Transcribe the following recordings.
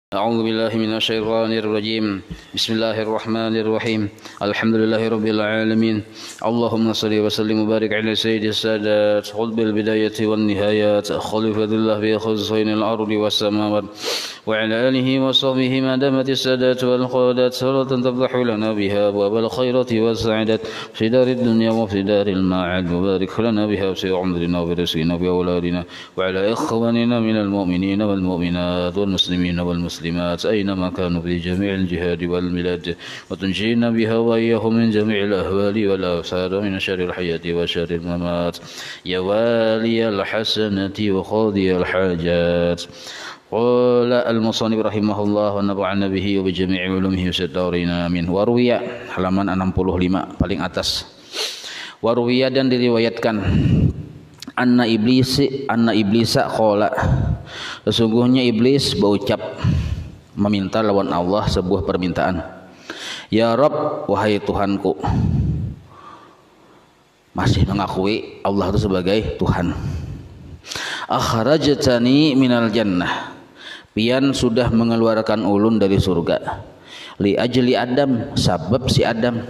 أعوذ بالله من الشيطان الرجيم بسم الله الرحمن الرحيم الحمد لله رب العالمين اللهم صل وسلم وبارك على سيد السادات خذ بالبداية والنهايات خليفة الله في خزين الأرض والسماوات وعلى آله وصحبه ما دامت السادات والقادات صلاة تفتح لنا بها أبواب الخيرات والسعادات في دار الدنيا وفي دار المعاد وبارك لنا بها في عمرنا وبرزقنا وأولادنا وعلى إخواننا من المؤمنين والمؤمنات والمسلمين والمسلمات أينما كانوا في جميع الجهاد والبلاد وتنجينا بها وإياهم من جميع الأهوال والآفات من شر الحياة وشر الممات يا والي الحسنة وقاضي الحاجات. Qala al-musannif rahimahullah wa nafa'ana bihi wa bi jami'i ulumihi wasaddarina amin. Wa ruwiya halaman 65 paling atas. Wa ruwiya dan diriwayatkan anna iblisa qala, sesungguhnya iblis berucap meminta lawan Allah sebuah permintaan. Ya Rabb, wahai Tuhanku. Masih mengakui Allah itu sebagai Tuhan. Akhrajtani minal jannah, pian sudah mengeluarkan ulun dari surga. Li ajli Adam, sabab si Adam.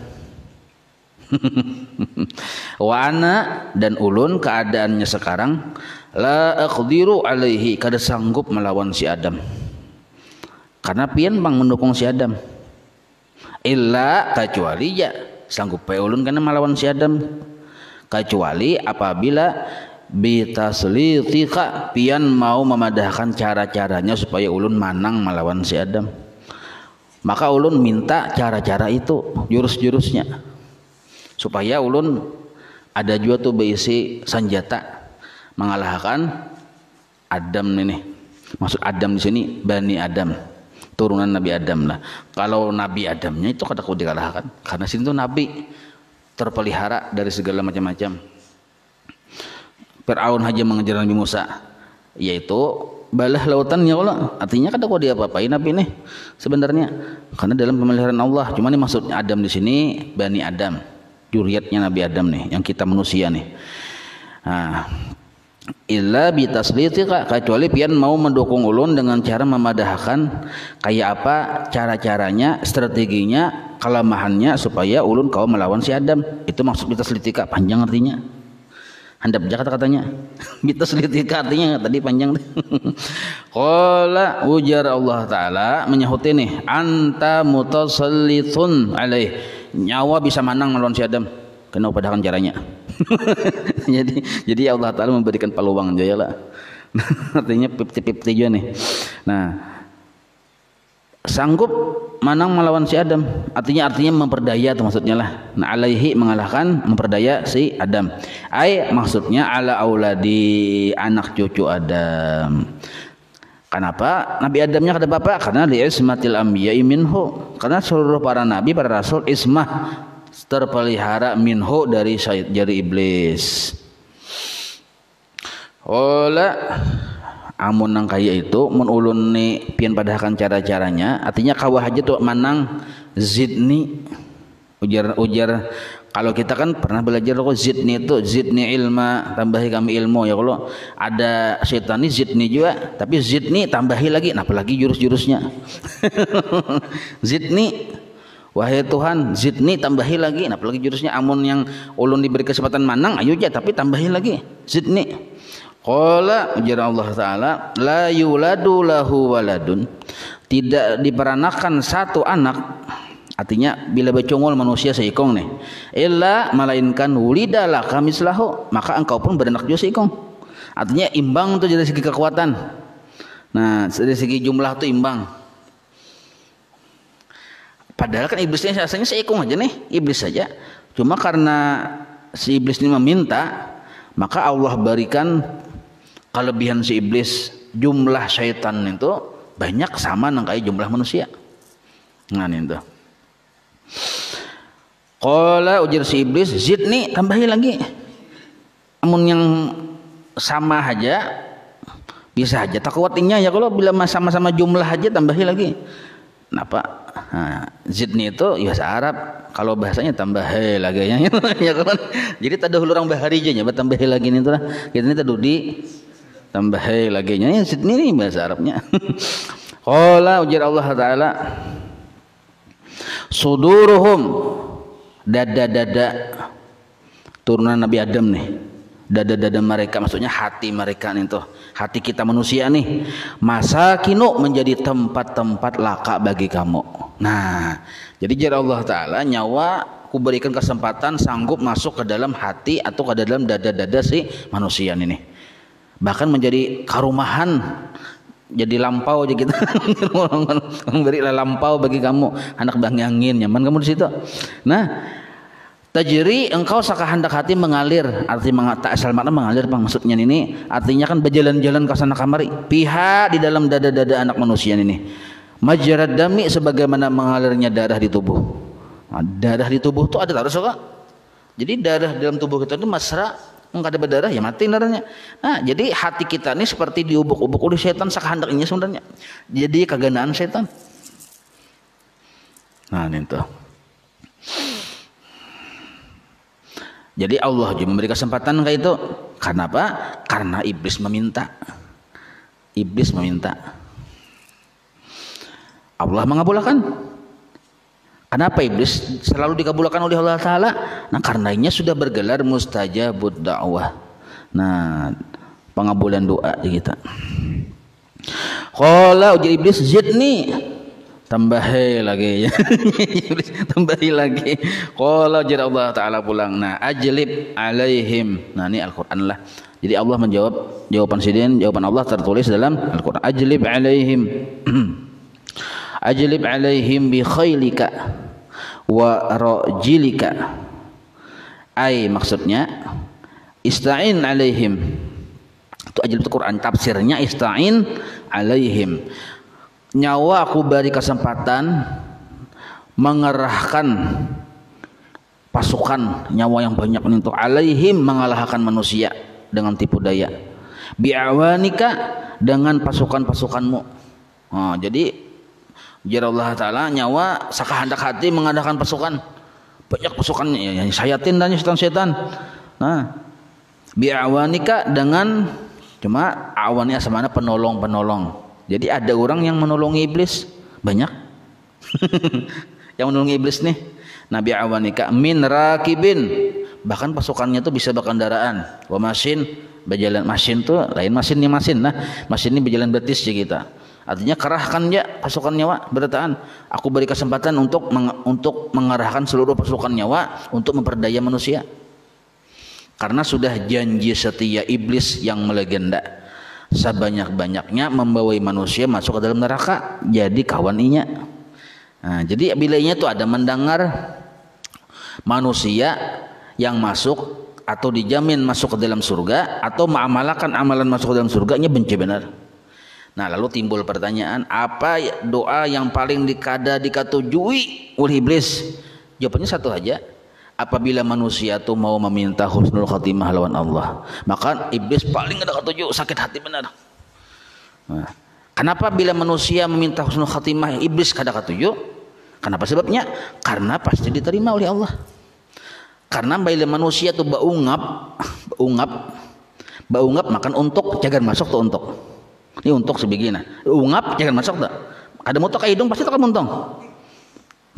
Wa ana dan ulun keadaannya sekarang la aqdiru alaihi, kada sanggup melawan si Adam. Karena pian bang mendukung si Adam. Illa kecuali ya sanggup pe ulun karena melawan si Adam. Kecuali apabila bitaslitika pian mau memadahkan cara-caranya supaya ulun manang melawan si Adam, maka ulun minta cara-cara itu, jurus-jurusnya, supaya ulun ada juga tuh berisi senjata mengalahkan Adam ini. Maksud Adam di sini Bani Adam, turunan Nabi Adam lah. Kalau Nabi Adamnya itu kata dikalahkan, karena sini tuh Nabi terpelihara dari segala macam-macam. Fir'aun aja mengejar Nabi Musa, yaitu balah lautan ya Allah. Artinya kata kok dia apa-apain Nabi ini sebenarnya, karena dalam pemeliharaan Allah. Cuma ini maksudnya Adam di sini Bani Adam, juriatnya Nabi Adam nih, yang kita manusia nih. Nah, illa bitaslitika, kecuali pian mau mendukung ulun dengan cara memadahkan kayak apa cara-caranya, strateginya, kelemahannya supaya ulun kau melawan si Adam. Itu maksud bitaslitika, panjang artinya. Handap aja kata-katanya. Bitaslitika artinya tadi panjang. Qala ujar Allah Ta'ala menyahut ini, anta mutasallitun alaih, nyawa bisa menang melawan si Adam. Kena padahkan caranya. jadi Allah Ta'ala memberikan peluang aja lah. Artinya 50-50 juga nih. Nah, sanggup menang melawan si Adam, artinya memperdaya itu maksudnya lah. Nah, alaihi mengalahkan, memperdaya si Adam. Ai maksudnya ala auladi, anak cucu Adam. Kenapa Nabi Adamnya kata bapak? Karena li ismatil anbiya'i minhu, karena seluruh para nabi, para rasul ismah, terpelihara minhu dari iblis. Ola amun nang kaya itu mun ulun ni pian padahkan cara-caranya, artinya kawah aja tuh manang zidni, ujar kalau kita kan pernah belajar kok zidni itu zidni ilma, tambahi kami ilmu ya. Kalau ada setan ni zidni juga, tapi zidni tambahi lagi, nah apalagi jurus-jurusnya. Zidni, wahai Tuhan, zidni tambahi lagi, nah apalagi jurusnya. Amun yang ulun diberi kesempatan manang ayo aja, tapi tambahi lagi zidni. Qala ujar Allah Ta'ala, la yuladu lahu waladun, tidak diperanakan satu anak, artinya bila becongol manusia seikong nih, illa malainkan wulidalah kamislahu, maka engkau pun beranak juga seikong. Artinya imbang tuh dari segi kekuatan. Nah, dari segi jumlah tuh imbang. Padahal kan iblisnya rasanya seikong aja nih, iblis saja. Cuma karena si iblis ini meminta, maka Allah berikan kelebihan si iblis, jumlah syaitan itu banyak sama nang kayak jumlah manusia. Nah itu. Qala ujar si iblis, zidni tambahi lagi. Amun yang sama aja bisa aja tak kuatinya ya, kalau bila sama-sama jumlah aja tambahi lagi. Kenapa? Nah, zidni itu bahasa Arab, kalau bahasanya tambahi lagi ya kan. Jadi tak ada orang bahari aja nyaba tambahi lagi nih tuh. Kita ini tadi tambah lagi nya zidni ini bahasa Arabnya. Qala ujar Allah Ta'ala, suduruhum, dada-dada turunan Nabi Adam nih, dada-dada mereka, maksudnya hati mereka nih tuh, hati kita manusia nih, masakinu, menjadi tempat-tempat laka bagi kamu. Nah, jadi jar Allah Ta'ala, nyawa ku berikan kesempatan sanggup masuk ke dalam hati atau ke dalam dada-dada si manusia ini, bahkan menjadi karumahan, jadi lampau aja kita memberilah lampau bagi kamu, anak bang angin, nyaman kamu di situ. Nah, tajri, engkau sakahandak hati mengalir, arti tak asal makna mengalir maksudnya ini, artinya kan berjalan-jalan ke sana kamari, pihak di dalam dada-dada anak manusia ini, majrad dami, sebagaimana mengalirnya darah di tubuh. Nah, darah di tubuh itu ada taruh suka. Jadi darah dalam tubuh kita itu mesra, enggak ada berdarah ya mati darahnya. Nah, jadi hati kita ini seperti diubuk-ubuk oleh setan sakahandaknya sebenarnya. Jadi keganaan setan. Nah, itu. Jadi Allah juga memberi kesempatan kayak itu. Karena apa? Karena iblis meminta. Iblis meminta. Allah mengabulkan. Kenapa iblis selalu dikabulkan oleh Allah Ta'ala? Nah, karenanya sudah bergelar mustajabud da'wah. Nah, pengabulan doa kita. Qala ujar iblis, zidni, tambahi lagi ya. Iblis tambahi lagi. Qala ujar Allah Ta'ala pulang. Nah, ajlib alaihim. Nah, ini Al-Quran lah. Jadi Allah menjawab jawaban sidin, jawaban Allah tertulis dalam Al-Quran. Ajlib alaihim. Ajlib alaihim bi khailika wa rajilika. Ai maksudnya ista'in alaihim. Itu ajlib itu Quran, tafsirnya ista'in alaihim. Nyawa aku beri kesempatan mengerahkan pasukan nyawa yang banyak untuk alaihim, mengalahkan manusia dengan tipu daya. Bi'awanika, dengan pasukan-pasukanmu. Oh, jadi jar Allah Ta'ala, nyawa sakahandak hati mengadakan pasukan, banyak pasukan ya, sayatin dan setan-setan. Nah, bi'awanika, dengan, cuma awannya semana penolong-penolong. Jadi ada orang yang menolongi iblis banyak. Yang menolongi iblis nih. Nah, bi'awanika min rakibin, bahkan pasukannya tuh bisa berkendaraan. Wa masin, berjalan, masin tuh lain masinnya masin. Nah, masin ini berjalan betis ya kita. Artinya kerahkan ya pasukan nyawa bertahan. Aku beri kesempatan untuk mengerahkan seluruh pasukan nyawa untuk memperdaya manusia. Karena sudah janji setia iblis yang melegenda, sebanyak-banyaknya membawai manusia masuk ke dalam neraka jadi kawan inya. Nah, jadi bila inya itu ada mendengar manusia yang masuk atau dijamin masuk ke dalam surga atau mengamalkan amalan masuk ke dalam surga, nya benci benar. Nah, lalu timbul pertanyaan, apa doa yang paling dikatujui oleh iblis? Jawabannya satu aja. Apabila manusia itu mau meminta husnul khatimah lawan Allah, maka iblis paling ada ketujuh, sakit hati benar. Nah, kenapa bila manusia meminta husnul khatimah iblis kada ketujuh? Kenapa sebabnya? Karena pasti diterima oleh Allah. Karena bila manusia itu baungap makan untuk, jangan masuk tuh untuk. Ini untuk sebegini. Ungap jangan masuk tak. Ada mutok ke hidung pasti tak muntung.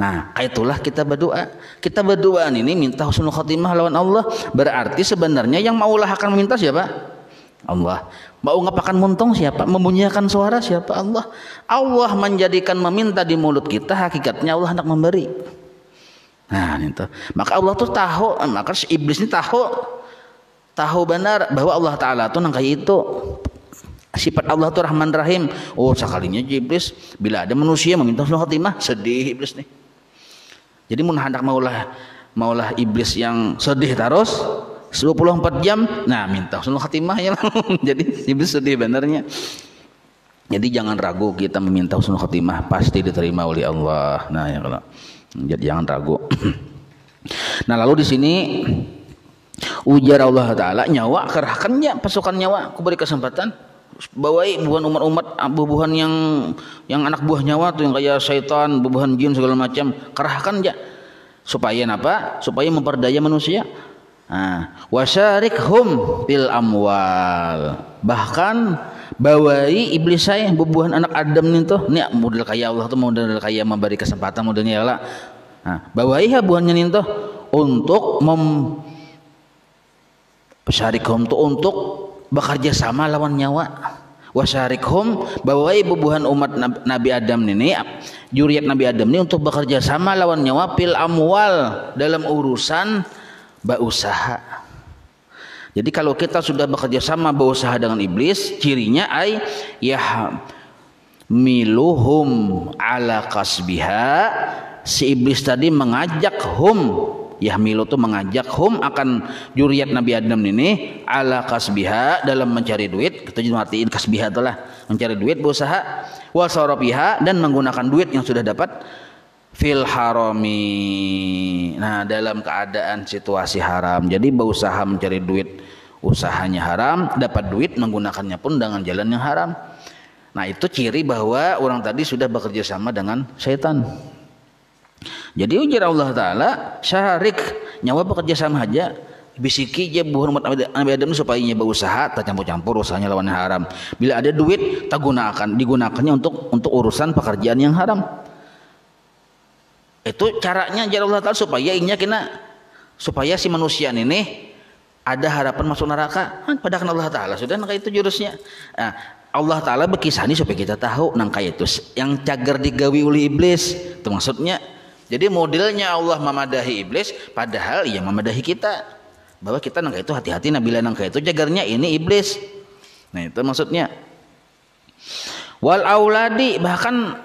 Nah, itulah kita berdoa. Kita berdoa ini minta husnul khatimah lawan Allah. Berarti sebenarnya yang maulah akan meminta siapa? Allah. Mau ngapakan muntung siapa? Membunyikan suara siapa? Allah. Allah menjadikan meminta di mulut kita, hakikatnya Allah hendak memberi. Nah, itu. Maka Allah tuh tahu, maka iblis ini tahu benar bahwa Allah Ta'ala tuh nangkai itu. Sifat Allah itu Rahman Rahim. Oh, sekalinya iblis bila ada manusia meminta husnul khatimah, sedih iblis nih. Jadi mun hendak maulah iblis yang sedih terus 24 jam, nah minta husnul khatimah ya. Jadi iblis sedih benernya. Jadi jangan ragu kita meminta husnul khatimah, pasti diterima oleh Allah. Nah, ya kalau jadi jangan ragu. Nah, lalu di sini ujar Allah Ta'ala, nyawa kerahkannya pasukan nyawa, aku beri kesempatan bawai buhan umat-umat, bubuhan yang anak buah nyawa tuh yang kayak syaitan, bubuhan jin segala macam, kerahkan ya supaya apa? Supaya memperdaya manusia. Nah, wasyarikhum fil amwal, bahkan bawai iblis saya bubuhan anak Adam nih tuh, ini model kayak Allah tuh, model kayak memberi kesempatan modelnya lah. Nah, bawai ya buahnya nih tuh untuk syarikhum tuh untuk bekerja sama lawan nyawa. Wasyarikhum bawai bubuhan umat Nabi Adam ini, juriat Nabi Adam ini untuk bekerja sama lawan nyawa fil amwal dalam urusan berusaha. Jadi kalau kita sudah bekerja sama berusaha dengan iblis, cirinya ay miluhum ala kasbiha, si iblis tadi mengajak yahmilu itu mengajak akan juriat Nabi Adam ini ala kasbiha dalam mencari duit, kita matiin kasbiha itulah mencari duit berusaha, wa sarafiha dan menggunakan duit yang sudah dapat fil harami. Nah, dalam keadaan situasi haram. Jadi berusaha mencari duit, usahanya haram, dapat duit menggunakannya pun dengan jalan yang haram. Nah, itu ciri bahwa orang tadi sudah bekerja sama dengan syaitan. Jadi ujar Allah Ta'ala, syarik nyawa bekerja sama aja, bisiki je buhur umat Nabi Adam supaya nya berusaha tak campur-campur usahanya lawan yang haram. Bila ada duit tak digunakannya untuk urusan pekerjaan yang haram. Itu caranya ajar Allah Ta'ala supaya si manusia ini ada harapan masuk neraka. Padahal Allah Ta'ala sudah nangka itu jurusnya. Nah, Allah Ta'ala berkisah ini supaya kita tahu nangka itu yang cagar digawi oleh iblis itu maksudnya. Jadi modelnya Allah memadahi iblis, padahal ia memadahi kita bahwa kita nangka itu hati-hati nabila nangka itu cagarnya ini iblis. Nah, itu maksudnya. Wal auladi, bahkan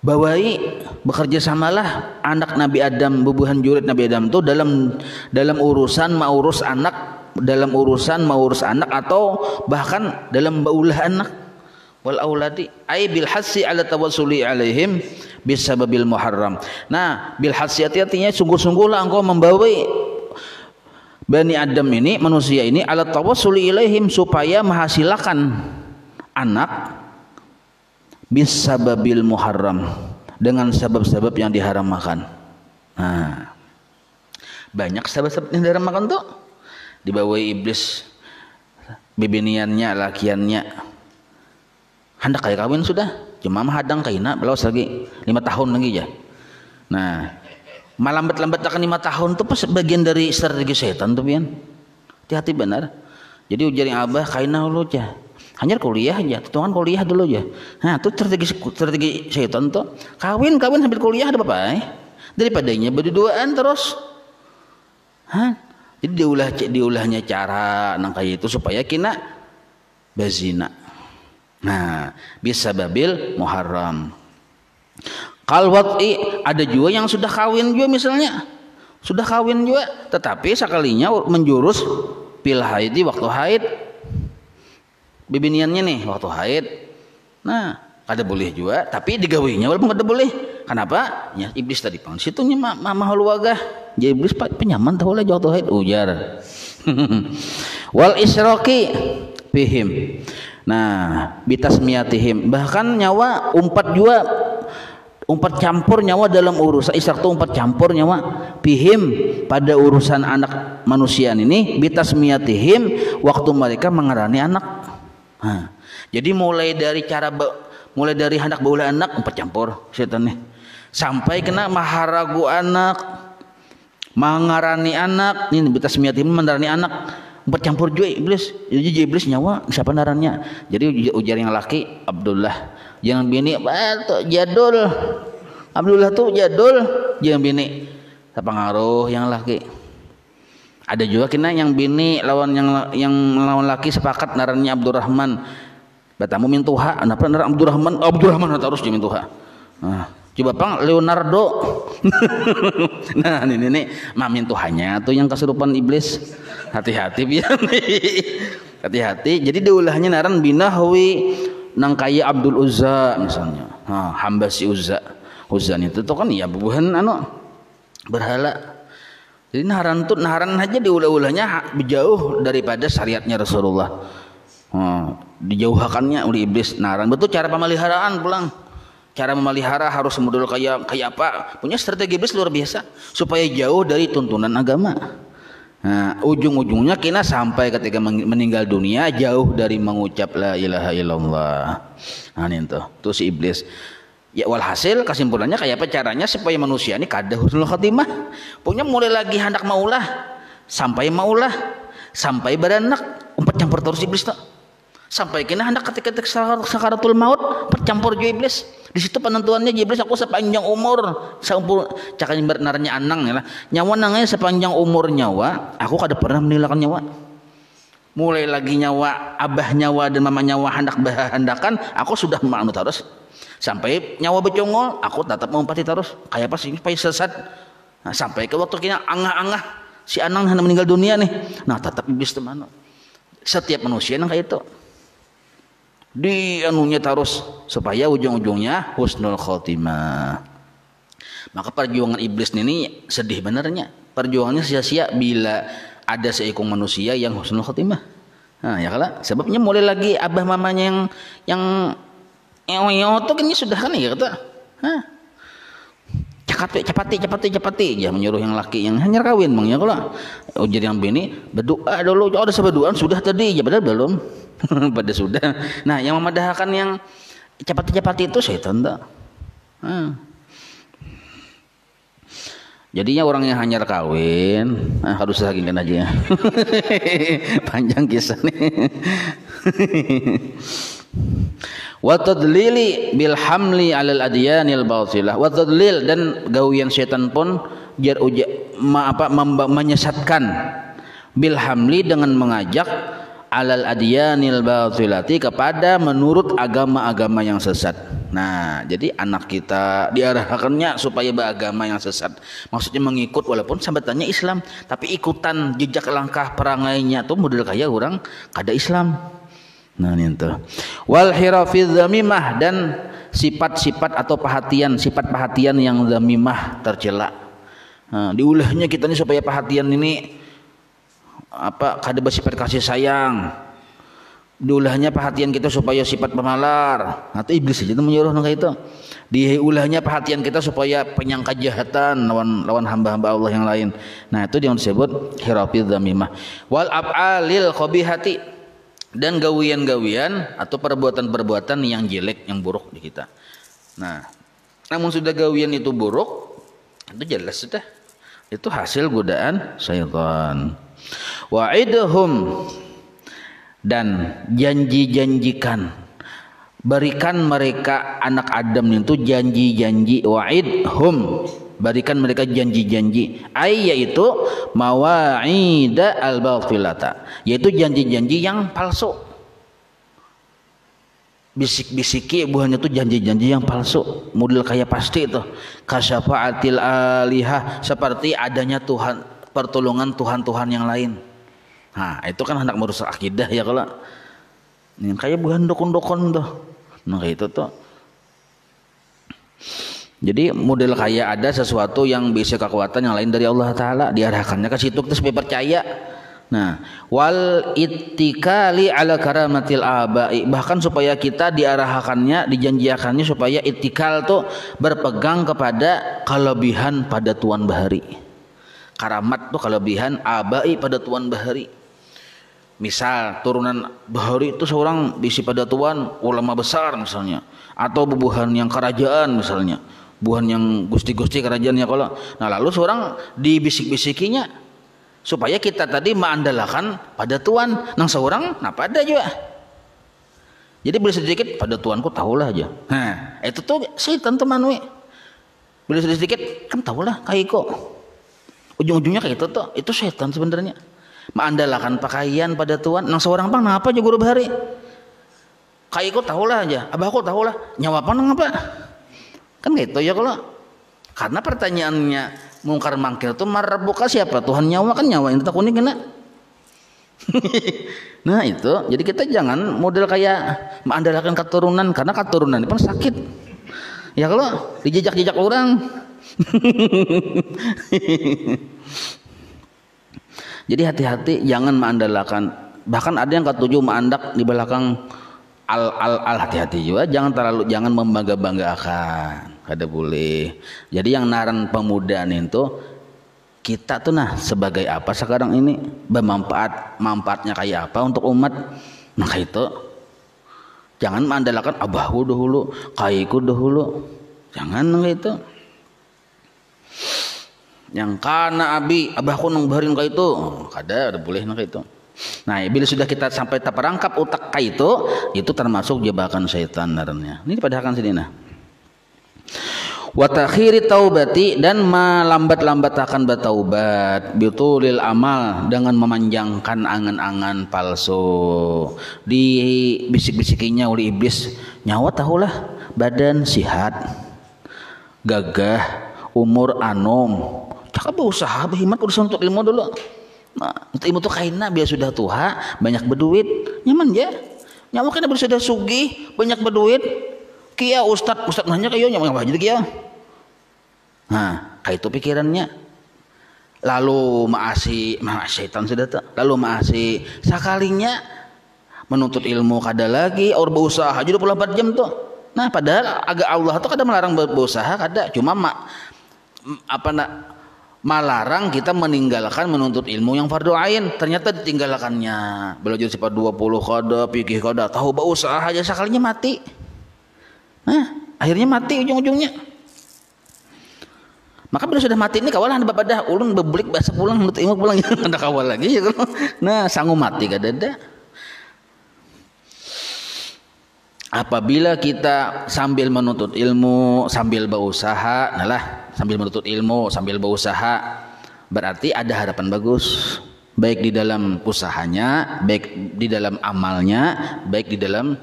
bawai bekerja samalah anak Nabi Adam, bubuhan jurid Nabi Adam itu dalam urusan maurus anak atau bahkan dalam baulah anak. Wal auladi ay bil hassi ala tawassuli alaihim bisababil muharram. Nah, bil hassi artinya sungguh-sungguhlah engkau membawai Bani Adam ini, manusia ini, ala tawassuli ilaihim supaya menghasilkan anak bisababil muharram dengan sebab-sebab yang diharamkan. Nah, banyak sebab-sebab yang diharamkan tuh dibawai iblis bibiniannya lakiannya hendak kayak kawin sudah cuma hadang kaina belas lagi 5 tahun lagi ya. Nah, malambat-lambat akan 5 tahun tuh pas bagian dari strategi setan tuh pian. Hati-hati benar. Jadi ujar yang abah kaina lu aja. Hanya kuliah aja, tuan kuliah dulu ya. Nah, itu strategi syaitan tuh. Kawin sambil kuliah ada apa? Daripadanya berduaan terus. Jadi diulahnya cara nang kayak itu supaya kina bazina. Nah, bisa babil muharram. Kalwati, ada juga yang sudah kawin juga misalnya. Sudah kawin juga, tetapi sekalinya menjurus pil haidi waktu haid. Bibiniannya nih waktu haid. Nah, kada boleh juga, tapi digawinya walaupun kada boleh. Kenapa? Ya iblis tadi pang situnya mahal wagah. Jadi iblis penyaman tahu lah waktu haid ujar. Wal isroki bihim. Nah, bitasmiyatihim, bahkan nyawa umpat campur nyawa dalam urusan isyak itu umpat campur nyawa bihim pada urusan anak manusia ini bitasmiyatihim waktu mereka mengarani anak. Nah, jadi mulai dari hendak baulah anak umpat campur setan nih sampai kena maharagu anak mengarani anak ini bitasmiyatihim mendarani anak umpat campur juga iblis. Jadi iblis nyawa siapa narannya. Jadi ujar yang laki Abdullah, yang bini tuh jadul. Abdullah tuh jadul, yang bini terpengaruh yang laki. Ada juga kena yang bini lawan yang lawan laki sepakat narannya Abdurrahman. Batamu mintuha, kenapa naran Abdurrahman harus dimintuha. Nah, coba pang Leonardo. Nah, ini mintuhanya tuh yang kesurupan iblis. Hati-hati biar hati-hati. Jadi diulahnya naran binahwi nang kaya Abdul Uzza misalnya. Hamba si Uzza itu tuh kan ya bubuhan berhala. Jadi naharan aja diulah-ulahnya jauh daripada syariatnya Rasulullah. Dijauhkannya oleh iblis naharan. Betul cara pemeliharaan pulang. Cara memelihara harus model kayak apa? Punya strategi iblis luar biasa supaya jauh dari tuntunan agama. Nah, ujung-ujungnya kita sampai ketika meninggal dunia jauh dari mengucap la ilaha illallah. Nah itu tuh si iblis. Ya walhasil kesimpulannya kayak apa caranya supaya manusia ini kada husnul khotimah. Punya mulai lagi hendak maulah sampai beranak umpat campur terus iblis tuh. Sampai kena hendak ketika sakaratul maut bercampur jo iblis. Di situ penentuannya iblis aku sepanjang umur saumpul cakanya bernarnya anang ya lah. Nyawa nangnya sepanjang umur nyawa aku kada pernah menilakan nyawa. Mulai lagi nyawa abah nyawa dan mama nyawa hendak bahandakan aku sudah manut terus. Sampai nyawa becongol aku tetap mengumpati terus. Kayak apa sih supaya sesat. Nah, sampai ke waktu kena angah-angah si anang hendak meninggal dunia nih. Nah tetap iblis teman. Setiap manusia yang kayak itu di anunya terus supaya ujung-ujungnya husnul khotimah. Maka perjuangan iblis ini sedih benernya. Perjuangannya sia-sia bila ada seekor manusia yang husnul khotimah. Nah ya kalah sebabnya mulai lagi abah mamanya yang tuh kan sudah kan ya kata. Hah. Capati ya menyuruh yang laki yang hanya kawin bang ya kalau jadi yang bini berdoa dulu ada seberdoaan sudah tadi ya padahal belum pada sudah. Nah yang memadahkan yang capati itu setan tak. Jadinya orang yang hanya kawin harus sakinkan aja. Panjang kisah nih. Wa tadlili bil hamli 'alal adyanil batilah. Wa tadlil dan gawian setan pun menyesatkan bil hamli dengan mengajak 'alal adyanil batilati kepada menurut agama-agama yang sesat. Nah, jadi anak kita diarahkannya supaya beragama yang sesat. Maksudnya mengikut walaupun sambatannya Islam, tapi ikutan jejak langkah perangainya tuh model kayak orang kada Islam. Nah itu wal hirafiz zamimah dan sifat-sifat atau sifat perhatian yang zamimah tercela. Nah, diulahnya kita ini supaya perhatian ini kada bersifat kasih sayang. Diulahnya perhatian kita supaya sifat pemalar. Atau iblis saja itu menyuruh kayak itu. Diulahnya perhatian kita supaya penyangka kejahatan lawan hamba-hamba Allah yang lain. Nah itu yang disebut hirafiz zamimah. Wal af'alil khabihati dan gawian-gawian atau perbuatan-perbuatan yang jelek, yang buruk di kita. Nah, namun sudah gawian itu buruk, itu jelas sudah. Itu hasil godaan syaitan. Wa'idhum dan janji-janjikan. Berikan mereka anak Adam itu janji-janji. Wa'idhum berikan mereka janji-janji yaitu mawa'ida al-batilata, yaitu janji-janji yang palsu. Bisik-bisiki buahnya itu janji-janji yang palsu, model kayak pasti itu kasyafaatil alihah, seperti adanya Tuhan, pertolongan Tuhan-Tuhan yang lain. Nah itu kan hendak merusak akidah ya kalau ini kayak bukan dokon-dokon tuh. Nah kayak itu tuh. Jadi model kayak ada sesuatu yang bisa kekuatan yang lain dari Allah Ta'ala, diarahkannya ke situ kita supaya percaya. Nah, wal ittikali ala karamatil abai, bahkan supaya kita diarahkannya, dijanjikannya supaya ittikal tuh berpegang kepada kelebihan pada Tuan Bahari. Karamat tuh kelebihan abai pada Tuan Bahari. Misal turunan Bahari itu seorang bisi pada Tuan ulama besar misalnya, atau bubuhan yang kerajaan misalnya. Buhan yang gusti-gusti kerajaannya kalau. Nah lalu seorang dibisik-bisikinya supaya kita tadi mengandalkan pada Tuhan. Nang seorang nah pada juga. Jadi boleh sedikit pada Tuanku tahulah aja. Nah itu tuh setan teman we. Boleh sedikit kan tahulah kayak kok. Ujung-ujungnya kayak itu tuh itu setan sebenarnya. Mengandalkan pakaian pada Tuhan. Nang seorang bang apa aja guru bahari. Kayak kok tahulah aja. Abahku tahulah nyawa apa nang apa. Kan gitu ya kalau karena pertanyaannya mungkar mangkir itu marbuka siapa? Tuhan nyawa kan nyawa yang tak unik kena. Nah itu jadi kita jangan model kayak mengandalkan keturunan, karena keturunan itu kan sakit ya kalau dijejak-jejak orang. Jadi hati-hati jangan mengandalkan, bahkan ada yang ketujuh mengandak di belakang al hati-hati juga, jangan membangga-banggakan, kada boleh. Jadi yang naran pemuda itu kita tuh nah sebagai apa sekarang ini, manfaatnya kayak apa untuk umat. Maka itu jangan mengandalkan abahku dahulu, kaiku dahulu, jangan gitu. Yang kana abahku nung baharin ka itu, kada boleh nang itu. Nah, bila sudah kita sampai terperangkap utak ka itu termasuk jebakan syaitan naranya. Ini padahkan sini nah. Wa takhiri taubati, dan melambat-lambatakan bertaubat, bitulil amal, dengan memanjangkan angan-angan palsu. Di bisik-bisikinya oleh iblis, nyawa tahulah badan sihat, gagah, umur anom, cakap berusaha berhimmat urusan untuk ilmu dulu. Nah, untuk ilmu tuh kaina biar sudah tua, banyak berduit, nyaman ya. Nyawa kena biar sudah sugih, banyak berduit. Kia ustad nanya kayo nyawa jadi kia. Nah, kayak itu pikirannya. Lalu maasi syaitan sudah tak. Lalu maasi sekalinya menuntut ilmu kada lagi, or berusaha 24 jam tuh. Nah, padahal agak Allah tuh kada melarang berusaha kada, cuma melarang kita meninggalkan menuntut ilmu yang fardu ain. Ternyata ditinggalkannya. Belajar sifat 20 kada, fikih kada, tahu berusaha aja sekalinya mati. Nah, akhirnya mati ujung-ujungnya. Maka bila sudah mati ini kawalah anda bapadah ulun bebulik bahasa pulang menurut ilmu pulang ada kawal lagi ya. Nah, sanggup mati kadada. Apabila kita sambil menuntut ilmu sambil berusaha, sambil menuntut ilmu sambil berusaha, berarti ada harapan bagus, baik di dalam usahanya, baik di dalam amalnya, baik di dalam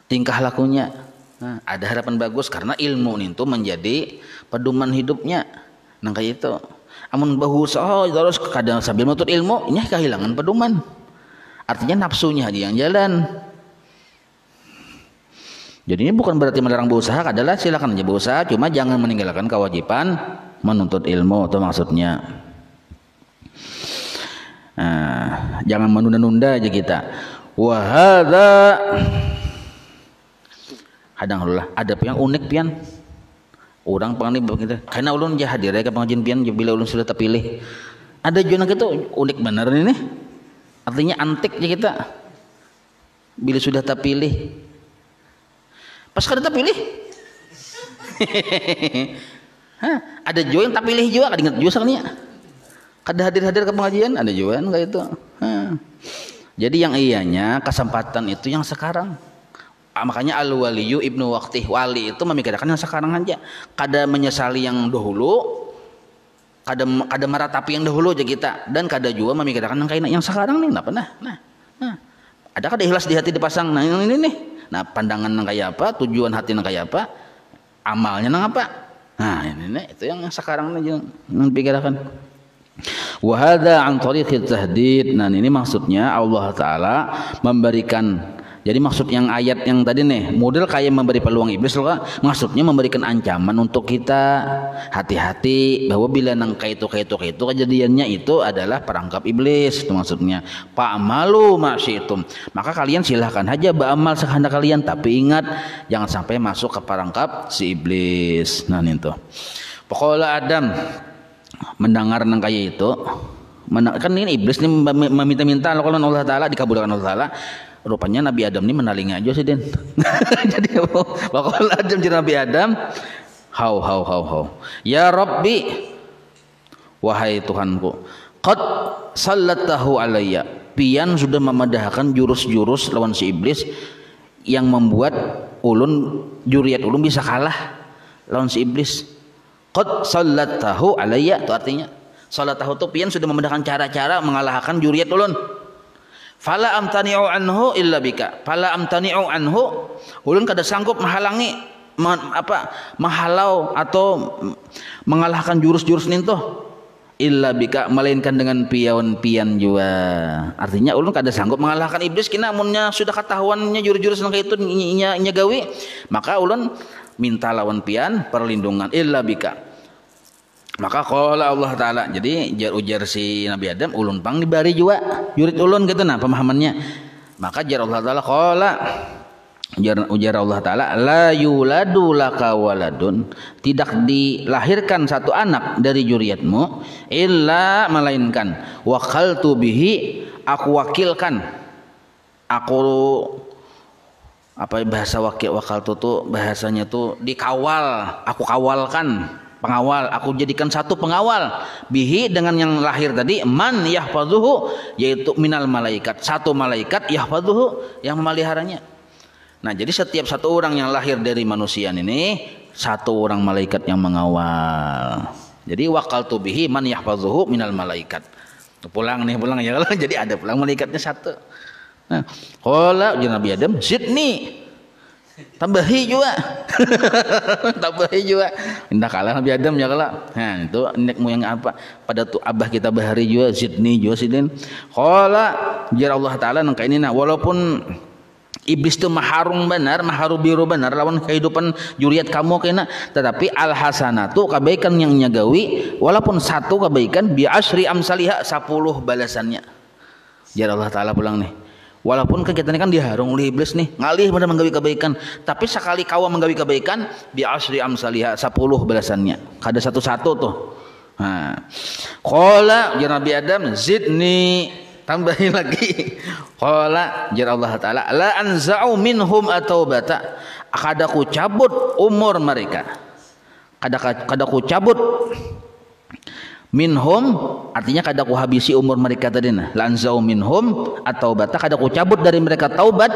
tingkah lakunya. Nah, ada harapan bagus karena ilmu itu menjadi pedoman hidupnya. Nah kayak itu. Amun berusaha terus kadang sambil menuntut ilmu, ini kehilangan pedoman. Artinya nafsunya aja yang jalan. Jadi ini bukan berarti melarang berusaha, adalah silakan aja berusaha, cuma jangan meninggalkan kewajiban menuntut ilmu, itu maksudnya. Nah, jangan menunda-nunda aja kita. Wahada kadang ada yang unik pian. Orang pengen begitu. Karena ulun jah hadir ke pengajian pian bila ulun sudah terpilih. Ada juga gitu unik benar ini. Artinya antik ya kita. Bila sudah terpilih. Pas kada terpilih. Ada juga yang terpilih juga, kada ingat juga saknya. Kada hadir-hadir ke pengajian, ada juga kayak itu. Jadi yang iyanya kesempatan itu yang sekarang. Makanya al-waliyu ibnu waqtih, wali itu memikirkan yang sekarang aja, kada menyesali yang dahulu, kada meratapi yang dahulu aja kita, dan kada juga memikirkan yang kayak yang sekarang nih. Nah, ada kada ikhlas di hati dipasang. Nah ini nih, nah pandangan yang kayak apa, tujuan hati yang kayak apa, amalnya yang apa. Nah ini nih, itu yang sekarang nih yang pikirkan. Wa hadza an tariqit tahdid. Nah ini maksudnya Allah Taala memberikan. Jadi maksud yang ayat yang tadi nih, model kayak memberi peluang iblis loh, maksudnya memberikan ancaman untuk kita hati-hati bahwa bila nang kayak itu kejadiannya itu adalah perangkap iblis, itu maksudnya. Fa'malu ma'syitum. Maka kalian silahkan aja beramal sekehendak kalian, tapi ingat jangan sampai masuk ke perangkap si iblis. Nah itu. Pokoknya Adam mendengar nang kayak itu, kan ini iblis nih meminta-minta kalau Allah Taala dikabulkan Allah Taala. Rupanya Nabi Adam ini menalingi aja sih Den. Jadi bakal Adam jadi Nabi Adam. Hau. Ya Rabbi, wahai Tuhanku, qad sallatahu alayya. Pian sudah memadahkan jurus-jurus lawan si iblis yang membuat ulun juriat ulun bisa kalah lawan si iblis. Qad sallatahu alayya, itu artinya sallatahu itu pian sudah memadahkan cara-cara mengalahkan juriat ulun. Fala amtani'u anhu illa bika. Fala amtani'u anhu, ulun kada sanggup menghalangi menghalau atau mengalahkan jurus-jurus ninto illa bika, melainkan dengan pian juga. Artinya ulun kada sanggup mengalahkan iblis kina amunnya sudah ketahuannya jurus-jurus nang itu nya gawi, maka ulun minta lawan pian perlindungan illa bika. Maka qala Allah Taala, jadi ujar si Nabi Adam ulun pang dibari juga jurit ulun gitu nah pemahamannya. Maka jar Allah Taala qala Ujar Allah Ta'ala, la yuladu laka waladun, tidak dilahirkan satu anak dari zuriatmu, illa melainkan wakaltu bihi, aku wakilkan, aku apa bahasa wakaltu tuh bahasanya tuh dikawal, aku kawalkan, pengawal, aku jadikan satu pengawal bihi dengan yang lahir tadi, man yahfazuhu, yaitu minal malaikat, satu malaikat yahfazuhu yang memeliharanya. Nah, jadi setiap satu orang yang lahir dari manusia ini satu orang malaikat yang mengawal. Jadi waqaltu bihi man yahfazuhu minal malaikat. Pulang ya kalau jadi ada pulang malaikatnya satu. Nah, qala Nabi Adam, "Zidni." Tambahi juga. Tambahi juga. Indah kalah Nabi Adam ya kalau. Nah, itu nenek moyang apa? Pada tuh abah kita bahari juga zidni juga sidin. Qala jar Allah Ta'ala nangka ini nah walaupun iblis itu maharu biru benar lawan kehidupan juriat kamu kena, tetapi al hasanatu kebaikan yang nyagawi walaupun satu kebaikan bi asyri amsalihha 10 balasannya. Jar Allah Ta'ala pulang nih. Walaupun kegiatan kan diharung oleh iblis nih, ngalih benar menggawi kebaikan, tapi sekali kau menggawi kebaikan bi asyri amsalihha 10 balasannya. Kada satu-satu tuh. Nah. Qala jar Nabi Adam zidni, tambahin lagi. Qala jar Allah Ta'ala la anza'u minhum ataubata, kada ku cabut umur mereka, kada ku cabut minhum artinya kada ku habisi umur mereka tadi nah, la anza'u minhum ataubata, kada ku cabut dari mereka taubat,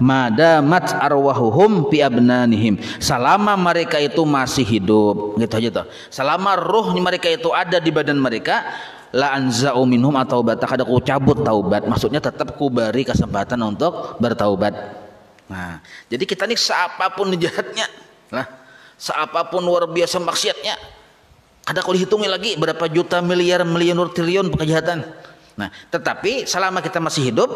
madamat arwahuhum fi abnanihim, selama mereka itu masih hidup, gitu aja tuh, selama ruh mereka itu ada di badan mereka, la anza'u minhum ataubata, kada ku cabut taubat, maksudnya tetap ku beri kesempatan untuk bertaubat. Nah, jadi kita nih seapapun jahatnya lah, seapapun luar biasa maksiatnya, kada ku dihitungi lagi berapa juta miliar triliun kejahatan. Nah, tetapi selama kita masih hidup,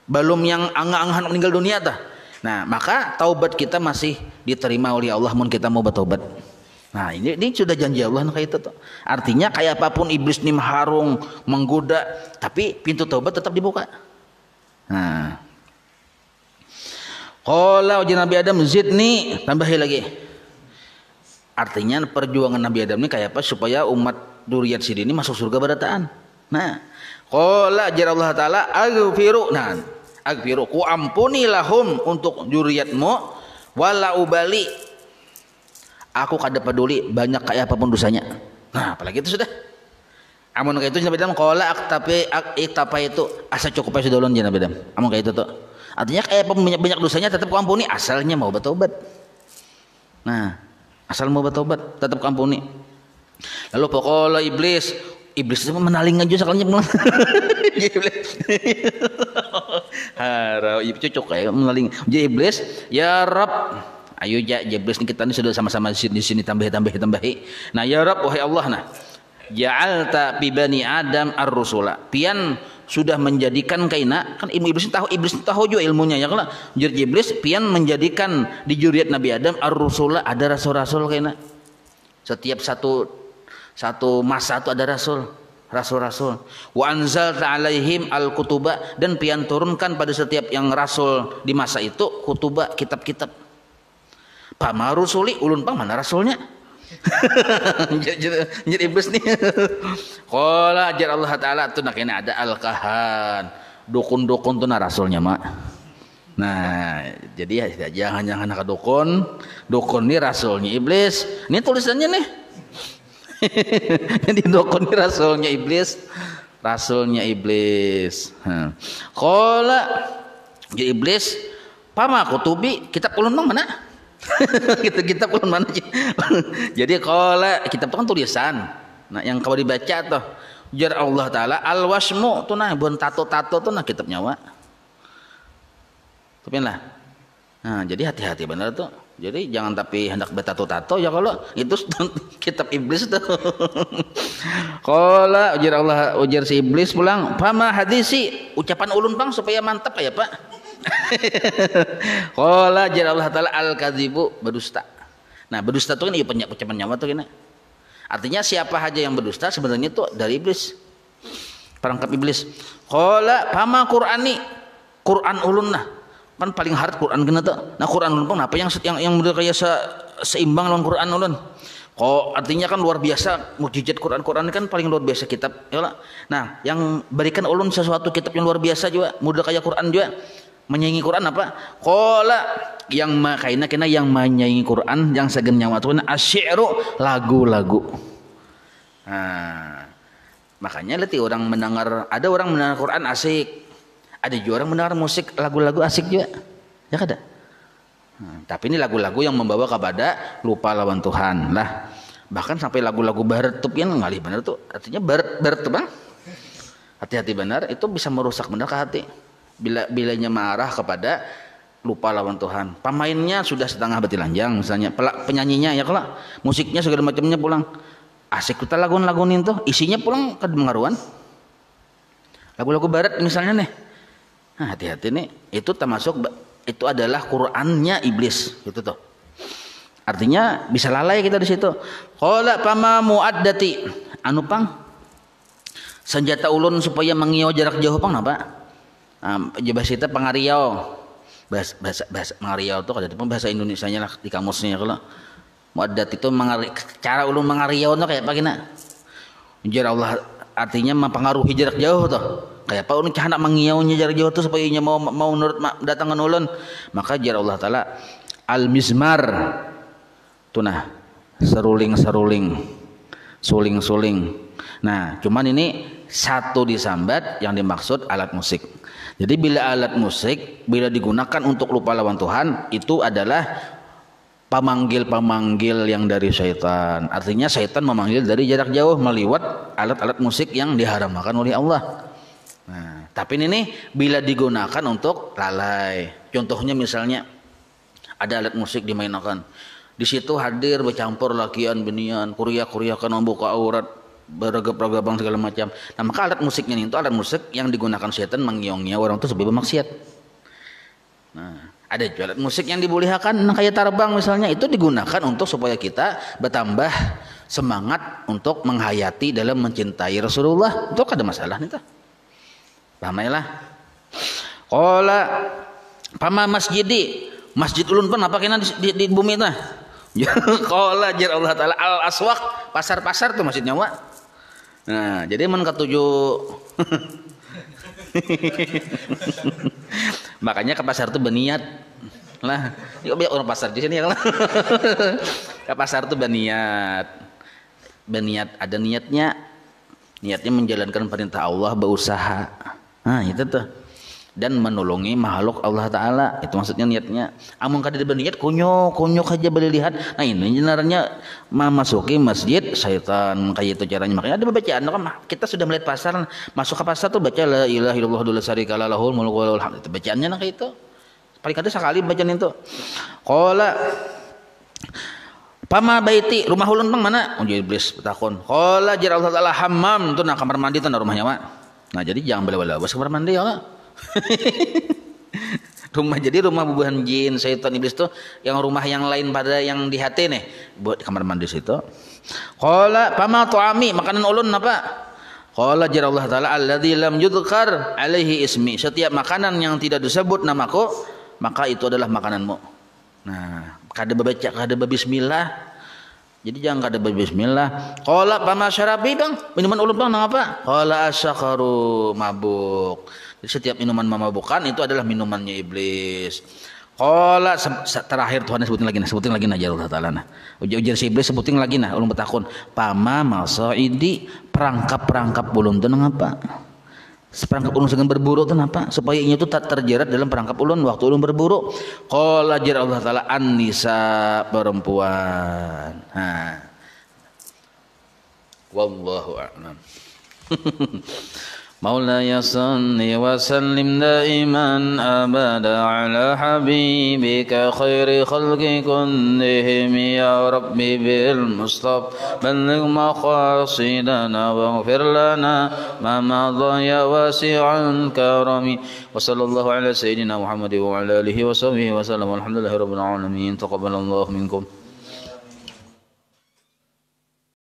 belum yang angah-angahan meninggal dunia tah. Nah, maka taubat kita masih diterima oleh Allah mun kita mau bertaubat. Nah, ini sudah janji Allah kayak itu tuh. Artinya kayak apapun iblis nih mengharung, menggoda, tapi pintu taubat tetap dibuka. Nah. Qala ujar Nabi Adam zidni, tambahi lagi. Artinya perjuangan Nabi Adam ini kayak apa supaya umat dzurriyyat sini ini masuk surga barataan. Nah, qala jar Allah Ta'ala aghfiru, nah, aghfiru ku ampuni lahum untuk dzurriyyatmu wala ubali, aku kada peduli banyak kayak apapun dosanya. Nah, apalagi itu sudah. Amun kayak itu Nabi Adam qala iktafa itu asa cukup sudah ulun Nabi Adam. Amun kayak itu tuh. Artinya kayak banyak dosanya tetap ku ampuni asalnya mau bertobat. Nah, asal mau bertobat tetap ku ampuni. Lalu pokoknya iblis itu menaling aja sekalinya pulang. Iblis. Harau cocok kayak menaling. Jadi iblis, ya Rabb, ayo ya iblis nih kita ini sudah sama-sama di sini tambahi. Nah ya Rabb wahai Allah nah, ja'alta bi bani Adam ar-rusula. Pian sudah menjadikan kaina kan iblis tahu juga ilmunya ya kalau jadi iblis pian menjadikan di dzurriyyat Nabi Adam ar-rusula ada rasul-rasul kaina. Setiap satu masa itu ada rasul-rasul. Wa anzalta alaihim al-kutuba, dan pian turunkan pada setiap yang rasul di masa itu kutuba, kitab-kitab. Pama rusuli ulun pang mana rasulnya? Jadi iblis nih. Qala ajar Allah Ta'ala tuh nak ini ada al-kahan, dukun-dukun tuh nah rasulnya mak. Nah, jadi ya jangan nak dukun nih rasulnya iblis. Ini tulisannya nih. Jadi dukun nih rasulnya iblis. Qala jadi iblis, pama kutubi, kitab ulun mang mana? Kitab ulun mana? Jadi qala kitab itu kan tulisan. Nah, yang kau dibaca tuh jar Allah Ta'ala al-wasmu tuh nah bukan tato-tato tuh nah kitab nyawa. Lah. Nah, jadi hati-hati benar tuh. Jadi jangan tapi hendak bertato-tato ya kalau itu kitab iblis tuh. Qala ujar si iblis pulang, "Fama hadisi?" Ucapan ulun bang supaya mantap ya, Pak. Qala jar Allah Ta'ala al-kadzibu, berdusta. Nah, berdusta itu kan iya ucapan nyawa tuh kena. Artinya siapa aja yang berdusta sebenarnya itu dari iblis. Perangkap iblis. Qala fama Qur'ani? Quran ulun nah. kan paling hard Quran kena tuh. Nah Quran ulun pun apa yang model kayak seimbang lawan Quran ulun. Kok artinya kan luar biasa mukjizat Quran kan paling luar biasa kitab ya lah. Nah yang berikan ulun sesuatu kitab yang luar biasa juga model kayak Quran juga menyaingi Quran apa? Qala yang makaina kena yang menyaingi Quran yang segen nyawa tuh asyiru lagu-lagu. Nah makanya letih orang mendengar ada orang mendengar Quran asik. Ada juga orang mendengar musik lagu-lagu asik juga, ya kada? Tapi ini lagu-lagu yang membawa kepada lupa lawan Tuhan lah. Bahkan sampai lagu-lagu baretup yang ngalih benar tuh, artinya baretup bang. Hati-hati benar, itu bisa merusak benar ke hati. Bilanya marah kepada lupa lawan Tuhan. Pemainnya sudah setengah betilanjang misalnya, penyanyinya ya kalau musiknya segala macamnya pulang. Asik kita lagu-laguin tuh, isinya pulang ke mengaruan. Lagu-lagu barat misalnya nih. Nah, hati-hati nih, itu termasuk itu adalah Qur'annya iblis gitu tuh. Artinya bisa lalai kita di situ. Qala pama muaddati anu pang senjata ulun supaya mengiau jarak jauh pang napa? Bahasa kita pangariau. Bahasa mangariau itu kada bahasa Indonesianya lah di kamusnya kalau. Muaddat itu cara ulun mangariau tuh kayak pagina. Jar Allah artinya mempengaruhi jarak jauh tuh. Kayak apa ulun hendak mengiaunya jarak jauh tuh supaya nya mau menurut datangan ulun. Maka jar Allah taala al mizmar tunah seruling-seruling suling-suling. Nah, cuman ini satu disambat yang dimaksud alat musik. Jadi bila alat musik bila digunakan untuk lupa lawan Tuhan itu adalah pemanggil-pemanggil yang dari syaitan. Artinya syaitan memanggil dari jarak jauh meliwat alat-alat musik yang diharamkan oleh Allah. Nah, tapi ini bila digunakan untuk lalai. Contohnya misalnya ada alat musik dimainkan. Di situ hadir bercampur lakian benian, kuria-kuriakan membuka aurat, beragam-ragam segala macam. Nah, maka alat musiknya itu alat musik yang digunakan syaitan mengiongnya orang itu sebagai maksiat. Nah, ada juga alat musik yang dibolehkan kayak tarbang misalnya itu digunakan untuk supaya kita bertambah semangat untuk menghayati dalam mencintai Rasulullah. Itu ada masalah nih tuh. Pahamailah. Qala pama masjidi masjid ulun pun apa kena di bumi itu. Qala jar Allah taala al aswaq pasar-pasar tuh masjidnya wa. Nah, jadi men ketujuh makanya ke pasar tuh berniat lah. Yuk banyak orang pasar di sini ya. Ke pasar tuh berniat ada niatnya menjalankan perintah Allah berusaha. Nah itu tuh dan menolongi makhluk Allah Taala itu maksudnya niatnya. Amun kada berniat kunyo aja boleh lihat. Nah ini sebenarnya memasuki masjid syaitan kayak itu caranya. Makanya ada bacaan kan kita sudah melihat pasar masuk ke pasar tuh baca la ilaha illallah la syarika lahul mulku wa lahul hamd. Itu bacaannya kayak itu. Paling kada sekali bacaan itu. Qala pama baiti rumah ulun pang mana? Uji iblis takon. Qala jar Allah Taala hammam tuh nah kamar mandi tuh nah rumahnya mak. Nah jadi jangan bela-bela bos kamar mandi ya. rumah bubuhan jin syaitan iblis tuh yang rumah yang lain pada yang di hati nih buat kamar mandi situ. Qala pama tuami makanan ulun apa? Qala jar Allah Taala alladzi lam yudhkar alaihi ismi setiap makanan yang tidak disebut namaku maka itu adalah makananmu. Nah kada baca kada bismillah. Jadi jangan kada bismillah. Qala pama syarabi bang minuman ulun bang nang apa? Qala asyakaru mabuk. Jadi setiap minuman memabukan itu adalah minumannya iblis. Qala terakhir Tuhan sebutin lagi nah jar Allah Taala nah. Ujar si iblis sebutin lagi nah ulun bertakun pama masaidi perangkap ulun teu nang apa? Seperangkap ulun dengan berburu itu apa? Supaya ini itu tak terjerat dalam perangkap ulun waktu ulun berburu. Qala jar Allah Taala an-nisa perempuan. Nah. Wallahu a'lam. مولاي صل وسلم دائما أبدا على حبيبك خير خلق كلهم يا ربي بالمصطفى بلغ مقاصدنا واغفر لنا ما مضى يا واسع الكرم وصلى الله على سيدنا محمد وعلى آله وصحبه وسلم والحمد لله رب العالمين تقبل الله منكم